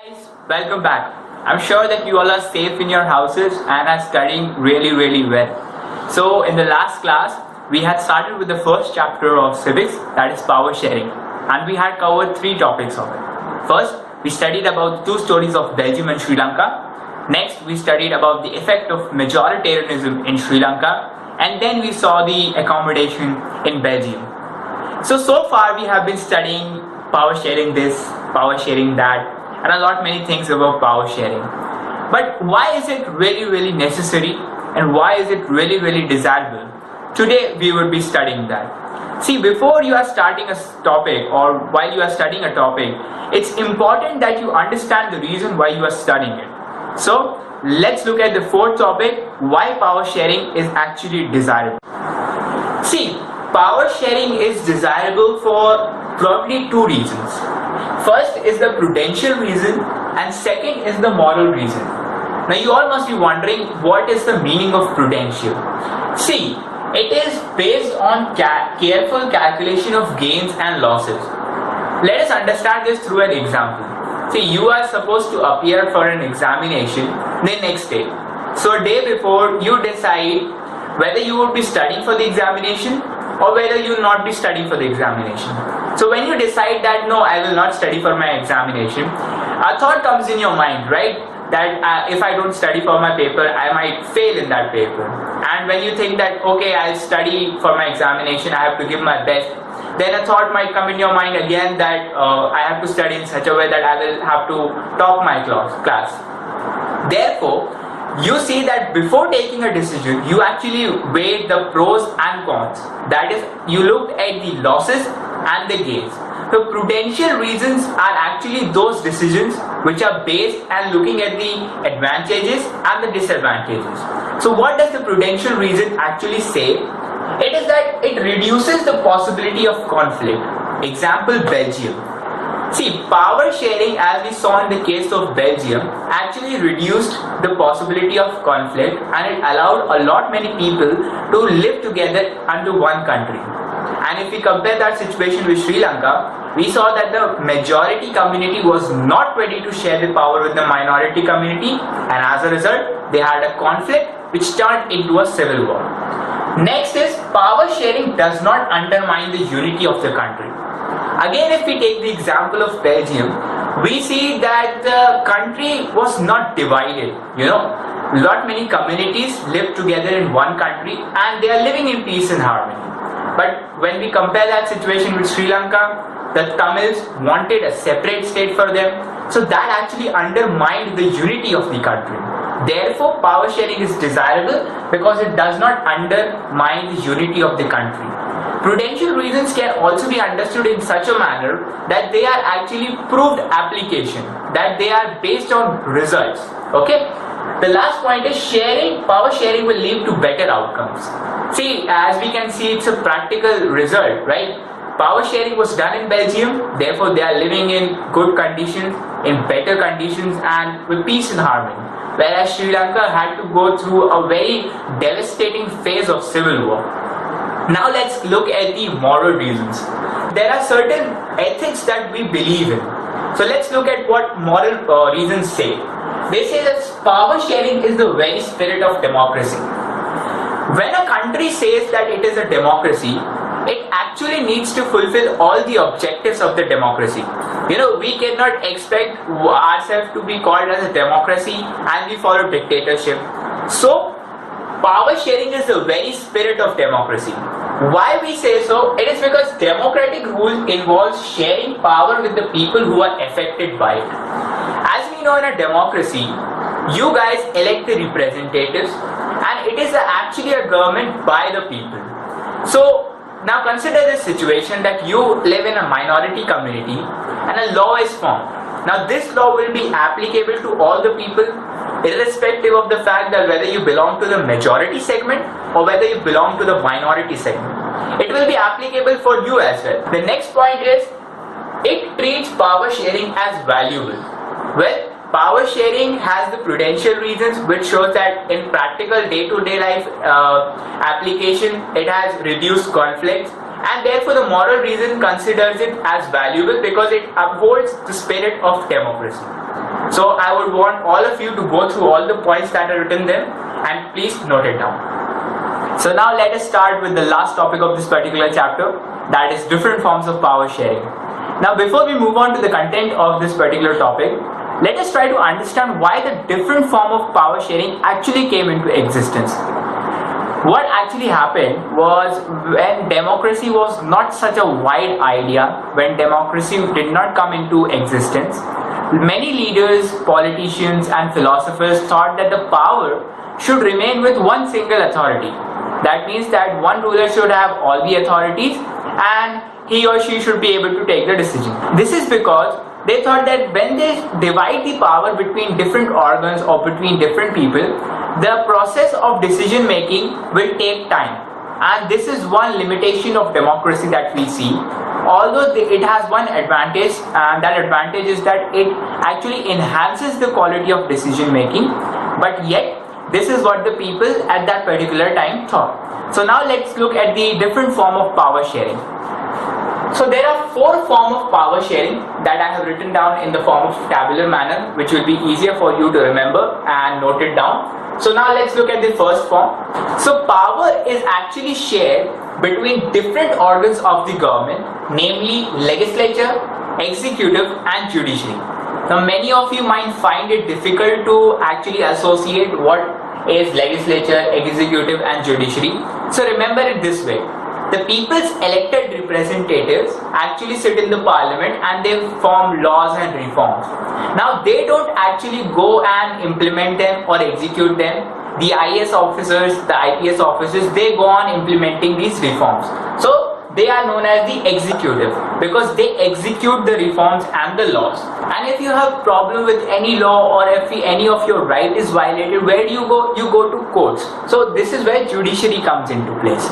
Guys, welcome back. I'm sure that you all are safe in your houses and are studying really well. So in the last class, we had started with the first chapter of civics, that is power sharing, and we had covered three topics of it. First, we studied about two stories of Belgium and Sri Lanka. Next, we studied about the effect of majoritarianism in Sri Lanka, and then we saw the accommodation in Belgium. So far we have been studying power sharing this, power sharing that, and a lot many things about power sharing. But why is it really necessary, and why is it really desirable? Today we will be studying that. See, before you are starting a topic or while you are studying a topic, it's important that you understand the reason why you are studying it. So let's look at the fourth topic, why power sharing is actually desirable. See, power sharing is desirable for probably two reasons. First is the prudential reason, and second is the moral reason. Now you all must be wondering, what is the meaning of prudential? See, it is based on careful calculation of gains and losses. Let us understand this through an example. See, you are supposed to appear for an examination the next day. So a day before, you decide whether you would be studying for the examination or whether you will not be studying for the examination. So when you decide that no, I will not study for my examination, a thought comes in your mind, right? That if I don't study for my paper, I might fail in that paper. And when you think that, okay, I'll study for my examination, I have to give my best, then a thought might come in your mind again that I have to study in such a way that I will have to top my class. Therefore, you see that before taking a decision, you actually weighed the pros and cons. That is, you looked at the losses and the gains. The prudential reasons are actually those decisions which are based and looking at the advantages and the disadvantages. So what does the prudential reason actually say? It is that it reduces the possibility of conflict. Example, Belgium. See, power sharing, as we saw in the case of Belgium, actually reduced the possibility of conflict, and it allowed a lot many people to live together under one country. And if we compare that situation with Sri Lanka, we saw that the majority community was not ready to share the power with the minority community, and as a result, they had a conflict which turned into a civil war. Next is, power sharing does not undermine the unity of the country. Again, if we take the example of Belgium, we see that the country was not divided. Lot many communities live together in one country and they are living in peace and harmony. But when we compare that situation with Sri Lanka, the Tamils wanted a separate state for them, so that actually undermined the unity of the country. Therefore, power sharing is desirable because it does not undermine the unity of the country. Prudential reasons can also be understood in such a manner that they are actually proved application, that they are based on results. Okay? The last point is power sharing will lead to better outcomes. See, as we can see, it's a practical result, right? Power sharing was done in Belgium, therefore they are living in good conditions, in better conditions, and with peace and harmony. Whereas Sri Lanka had to go through a very devastating phase of civil war. Now let's look at the moral reasons. There are certain ethics that we believe in. So let's look at what moral reasons say. They say that power sharing is the very spirit of democracy. When a country says that it is a democracy, it actually needs to fulfill all the objectives of the democracy. We cannot expect ourselves to be called as a democracy and we follow dictatorship. So, power sharing is the very spirit of democracy. Why we say so? It is because democratic rule involves sharing power with the people who are affected by it. As we know, in a democracy, you guys elect the representatives and it is actually a government by the people. So, now consider this situation that you live in a minority community and a law is formed. Now this law will be applicable to all the people, irrespective of the fact that whether you belong to the majority segment or whether you belong to the minority segment. It will be applicable for you as well. The next point is, it treats power sharing as valuable. Well, power sharing has the prudential reasons, which shows that in practical day-to-day life application, it has reduced conflicts, and therefore the moral reason considers it as valuable because it upholds the spirit of democracy. So I would want all of you to go through all the points that are written there and please note it down. So now let us start with the last topic of this particular chapter, that is different forms of power sharing. Now before we move on to the content of this particular topic, let us try to understand why the different form of power sharing actually came into existence. What actually happened was, when democracy was not such a wide idea, when democracy did not come into existence, many leaders, politicians and philosophers thought that the power should remain with one single authority. That means that one ruler should have all the authorities and he or she should be able to take the decision. This is because they thought that when they divide the power between different organs or between different people, the process of decision making will take time. And this is one limitation of democracy that we see. Although it has one advantage, and that advantage is that it actually enhances the quality of decision making, but yet this is what the people at that particular time thought. So now let's look at the different form of power sharing. So there are 4 forms of power sharing that I have written down in the form of tabular manner, which will be easier for you to remember and note it down. So now let's look at the first form. So power is actually shared between different organs of the government, namely legislature, executive and judiciary. Now many of you might find it difficult to actually associate what is legislature, executive and judiciary. So remember it this way. The people's elected representatives actually sit in the parliament and they form laws and reforms. Now they don't actually go and implement them or execute them. The IAS officers, the IPS officers, they go on implementing these reforms. So they are known as the executive because they execute the reforms and the laws. And if you have problem with any law or if any of your right is violated, where do you go? You go to courts. So this is where judiciary comes into place.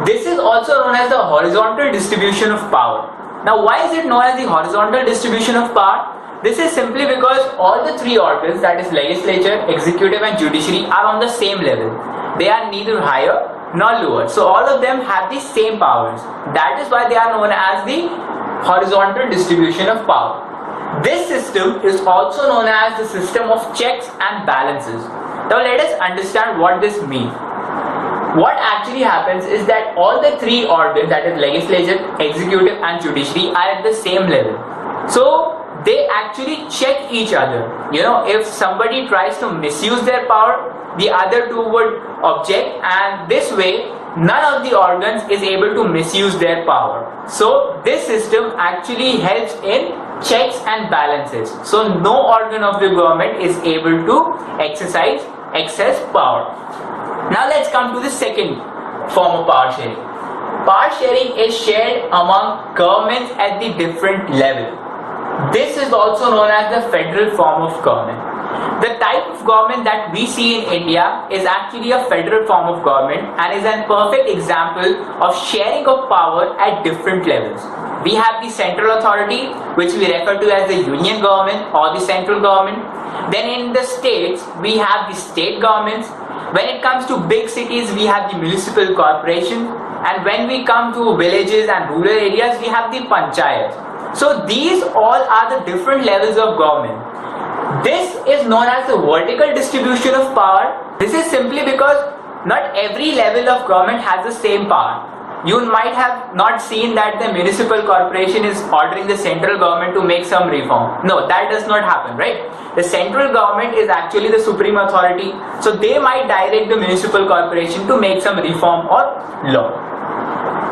This is also known as the horizontal distribution of power. Now why is it known as the horizontal distribution of power? This is simply because all the 3 organs, that is legislature, executive and judiciary, are on the same level. They are neither higher nor lower. So all of them have the same powers. That is why they are known as the horizontal distribution of power. This system is also known as the system of checks and balances. Now let us understand what this means. What actually happens is that all the 3 organs, that is legislature, executive and judiciary, are at the same level. So they actually check each other. If somebody tries to misuse their power, the other 2 would object, and this way none of the organs is able to misuse their power. So this system actually helps in checks and balances. So no organ of the government is able to exercise excess power. Now let's come to the second form of power sharing. Power sharing is shared among governments at the different level. This is also known as the federal form of government. The type of government that we see in India is actually a federal form of government and is a perfect example of sharing of power at different levels. We have the central authority, which we refer to as the union government or the central government. Then in the states, we have the state governments. When it comes to big cities, we have the municipal corporation, and when we come to villages and rural areas, we have the panchayats. So these all are the different levels of government. This is known as the vertical distribution of power. This is simply because not every level of government has the same power. You might have not seen that the municipal corporation is ordering the central government to make some reform. No, that does not happen, right? The central government is actually the supreme authority, so they might direct the municipal corporation to make some reform or law.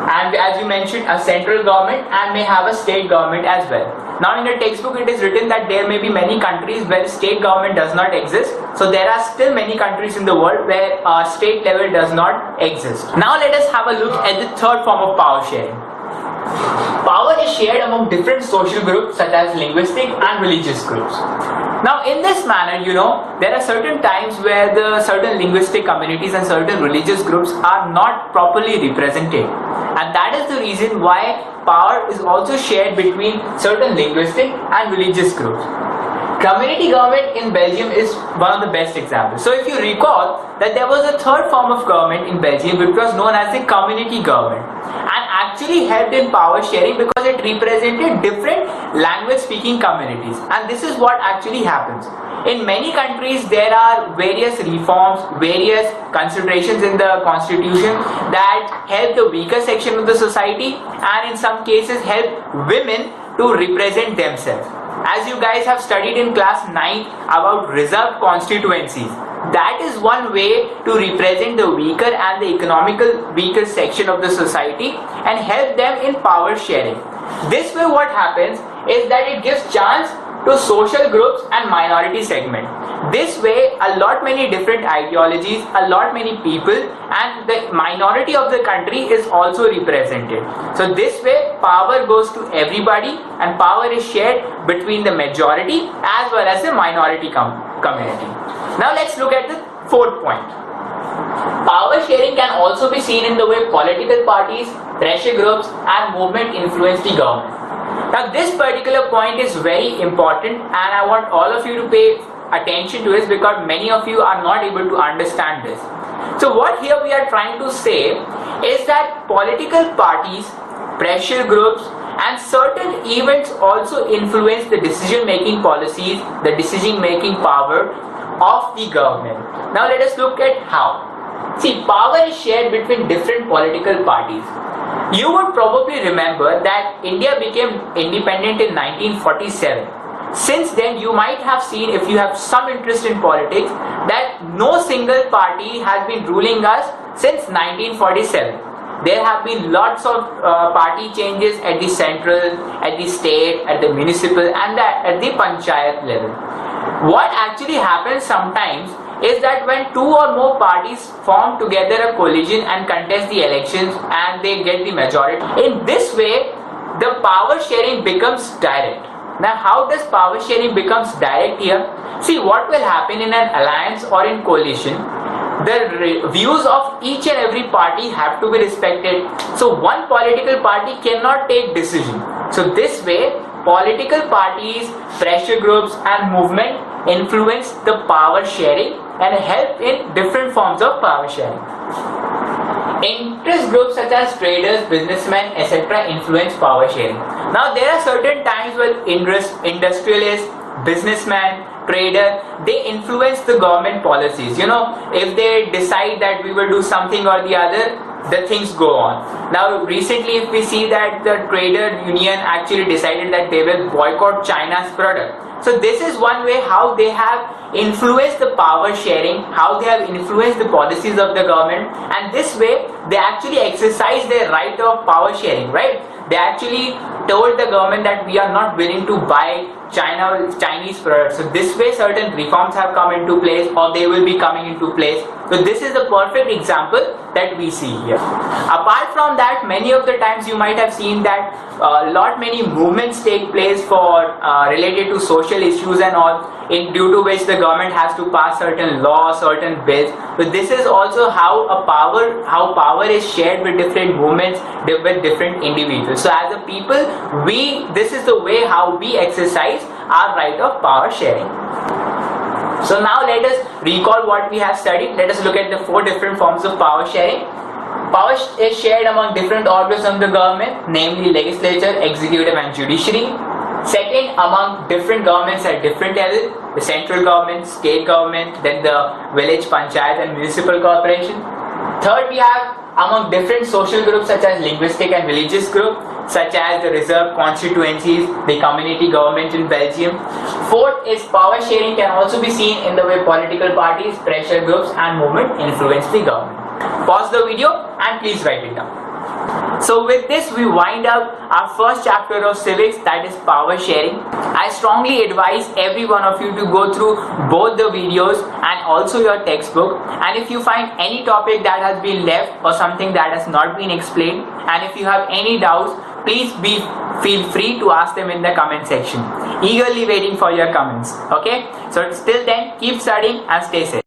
And as you mentioned, a central government and may have a state government as well. Now in the textbook it is written that there may be many countries where state government does not exist. So there are still many countries in the world where state level does not exist. Now let us have a look at the third form of power sharing. Power is shared among different social groups such as linguistic and religious groups. Now in this manner, there are certain times where the certain linguistic communities and certain religious groups are not properly represented. And that is the reason why power is also shared between certain linguistic and religious groups. Community government in Belgium is one of the best examples. So if you recall that there was a third form of government in Belgium which was known as the community government, and actually helped in power sharing because it represented different language speaking communities. And this is what actually happens. In many countries there are various reforms, various considerations in the constitution that help the weaker section of the society, and in some cases help women to represent themselves. As you guys have studied in class 9 about reserved constituencies, that is one way to represent the weaker and the economical weaker section of the society and help them in power sharing. This way what happens is that it gives chance to social groups and minority segment. This way a lot many different ideologies, a lot many people, and the minority of the country is also represented. So this way power goes to everybody and power is shared between the majority as well as the minority community. Now let's look at the fourth point. Power sharing can also be seen in the way political parties, pressure groups and movement influence the government. Now this particular point is very important and I want all of you to pay attention to this because many of you are not able to understand this. So what here we are trying to say is that political parties, pressure groups and certain events also influence the decision making policies, the decision making power of the government. Now let us look at how. See, power is shared between different political parties. You would probably remember that India became independent in 1947. Since then, you might have seen, if you have some interest in politics, that no single party has been ruling us since 1947. There have been lots of party changes at the central, at the state, at the municipal and at the panchayat level. What actually happens sometimes is that when two or more parties form together a coalition and contest the elections and they get the majority, in this way the power sharing becomes direct. Now how does power sharing becomes direct here? See, what will happen in an alliance or in coalition, the views of each and every party have to be respected. So one political party cannot take decision. So this way political parties, pressure groups and movement influence the power sharing and help in different forms of power sharing. Interest groups such as traders, businessmen, etc. influence power sharing. Now there are certain times when industrialists, businessmen, trader, they influence the government policies. You know, if they decide that we will do something or the other, the things go on. Now recently if we see that the trader union actually decided that they will boycott China's product. So this is one way how they have influenced the power sharing, how they have influenced the policies of the government, and this way they actually exercise their right of power sharing, right? They actually told the government that we are not willing to buy Chinese products. So this way certain reforms have come into place or they will be coming into place. So this is the perfect example that we see here. Apart from that, many of the times you might have seen that many movements take place for related to social issues and all, due to which the government has to pass certain laws, certain bills. So this is also how power is shared with different movements, with different individuals. So as a people, this is the way how we exercise our right of power sharing. So now let us recall what we have studied. Let us look at the 4 different forms of power sharing. Power is shared among different organs of the government, namely legislature, executive and judiciary. Second, among different governments at different levels, the central government, state government, then the village, panchayat and municipal corporation. Third, we have among different social groups such as linguistic and religious group, such as the reserved constituencies, the community government in Belgium. Fourth is power sharing can also be seen in the way political parties, pressure groups and movement influence the government. Pause the video and please write it down. So with this we wind up our first chapter of civics, that is power sharing. I strongly advise every one of you to go through both the videos and also your textbook, and if you find any topic that has been left or something that has not been explained, and if you have any doubts, please feel free to ask them in the comment section. Eagerly waiting for your comments. Okay, so till then keep studying and stay safe.